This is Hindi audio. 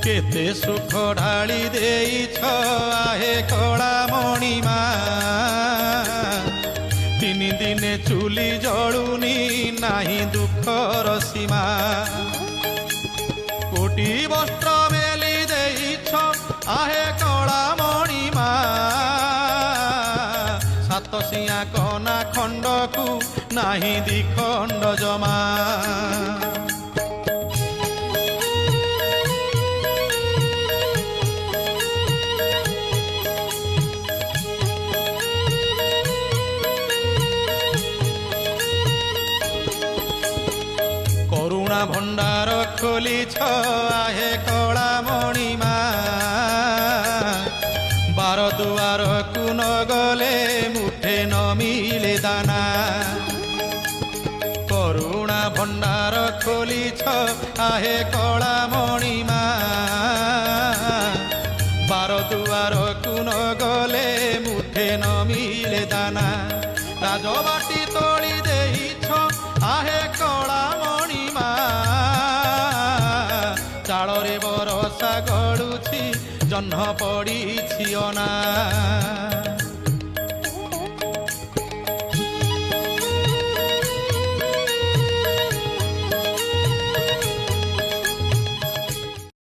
केते सुख ढाली देइछ आहे कला मणिमा तीन दिने चुली जलुनी नाही दुखर सीमा कोटी वस्त्र मेली देइछ आहे कला मणिमा सातसिया कना खंड को नाही दिखंड जमा करुणा भंडार खोली आहे कला मणिमा बार दुआर को न गले मुठे न मिले दाना करुणा भंडार खोली आहे कला मणिमा बार दुआर को न गले मुठे न मिले दाना राजबाटी तोड़ी देइछ आहे कला मणिमा चाଳରେ बरसा गड़ुछि जह्न पड़ी अना।